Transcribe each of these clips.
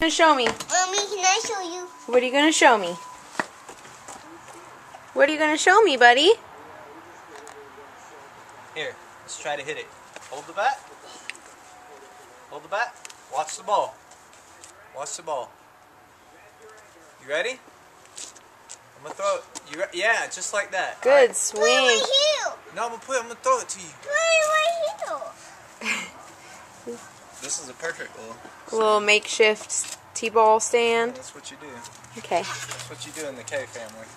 Show me. Mommy, can I show you? What are you gonna show me? What are you gonna show me, buddy? Here, let's try to hit it. Hold the bat. Hold the bat. Watch the ball. Watch the ball. You ready? I'm gonna throw it. Yeah, just like that. Good right. swing. Put it right here. No, I'm gonna throw it to you. Put it right here. This is a perfect Little makeshift T-ball stand. That's what you do. Okay. That's what you do in the K family.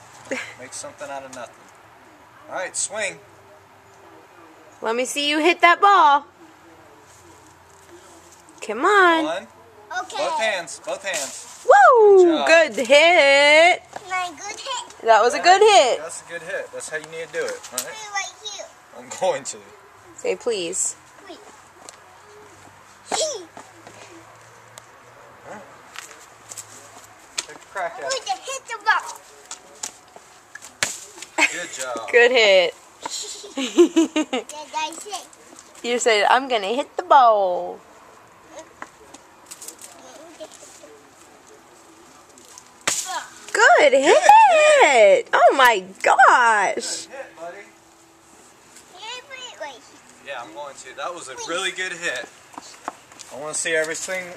Make something out of nothing. All right, swing. Let me see you hit that ball. Come on. One. Okay. Both hands. Both hands. Woo! Good job. Good hit. My good hit. That was a good hit. That's a good hit. That's how you need to do it. All Put right. it right here. I'm going to. Say please. Wait. Take a crack I'm at going it. to hit the ball. Good job. Good hit. Did I say? You said, I'm going to hit the ball. Good hit. Oh my gosh. Good hit, buddy. Can I put it right here? Yeah, I'm going to. That was a really good hit. I want to see every single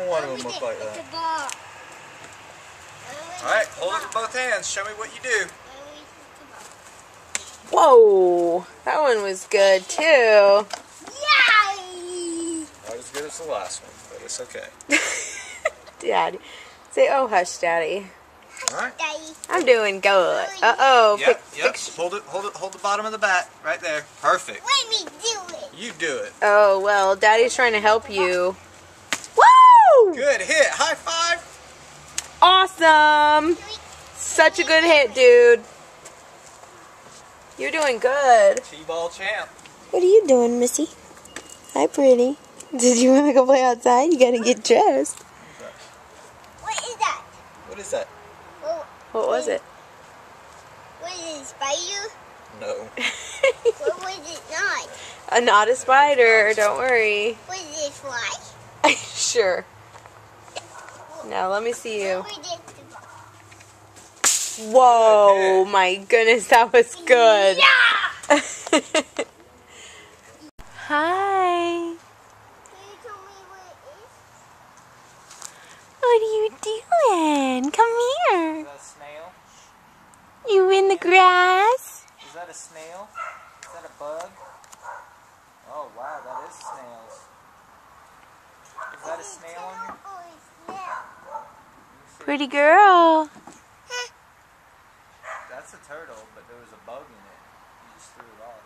one of them look like that. The ball. All right, hold it with both hands. Show me what you do. Whoa. That one was good too. Yay! Not as good as the last one, but it's okay. Daddy. Say, oh hush, Daddy. All right. Daddy. I'm doing good. Uh-oh. Yep. Hold it. Hold the bottom of the bat right there. Perfect. Let me do it. You do it. Oh, well, Daddy's trying to help you. Woo! Good hit. High five. Awesome. Such a good hit, dude. You're doing good. T-ball champ. What are you doing, Missy? Hi, pretty. Did you want to go play outside? You gotta get dressed. What is that? What is that? What was it? What is it, spider? No. What was it not? Not a spider. Don't worry. Was it fly? Sure. Now let me see you. What was it? Whoa, my goodness, that was good. Yeah! Hi. Can you tell me what it is? What are you doing? Come here. Is that a snail? You in the grass? Is that a snail? Is that a bug? Oh wow, that is snails. Is that a snail on you? Oh, it's now. Pretty girl. That's a turtle, but there was a bug in it. You just threw it off.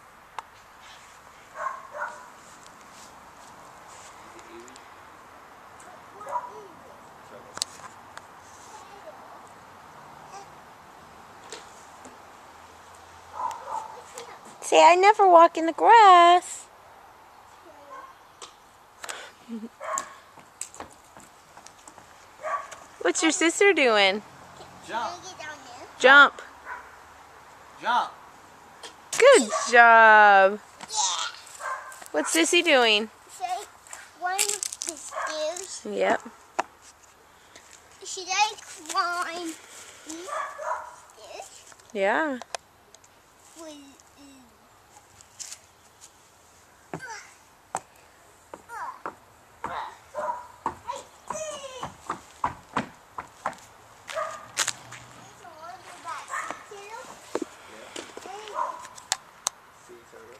Say, I never walk in the grass. What's your sister doing? Jump! Can I get down there? Jump. Jump! Good job. Yeah. What's Sissy doing? Should I climb the stairs? Yep. Should I climb these stairs? Yeah.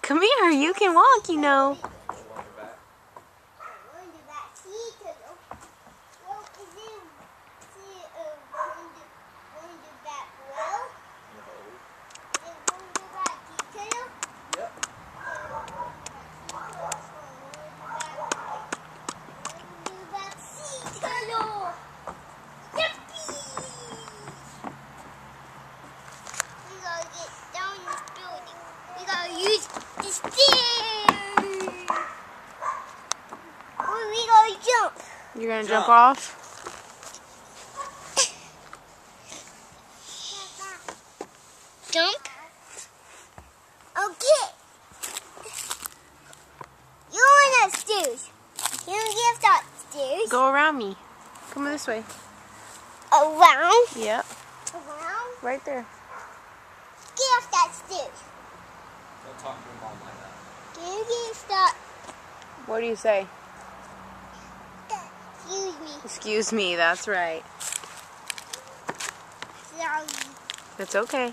Come here, you can walk, you know. Use the stairs. We gotta jump. You're gonna jump off? Jump. Okay. You went upstairs. You don't get upstairs. Go around me. Come this way. Around? Yep. Around? Right there. Get off that stick. Don't talk to your mom like that. Can you get that? What do you say? Excuse me. Excuse me, that's right. Sorry. That's okay.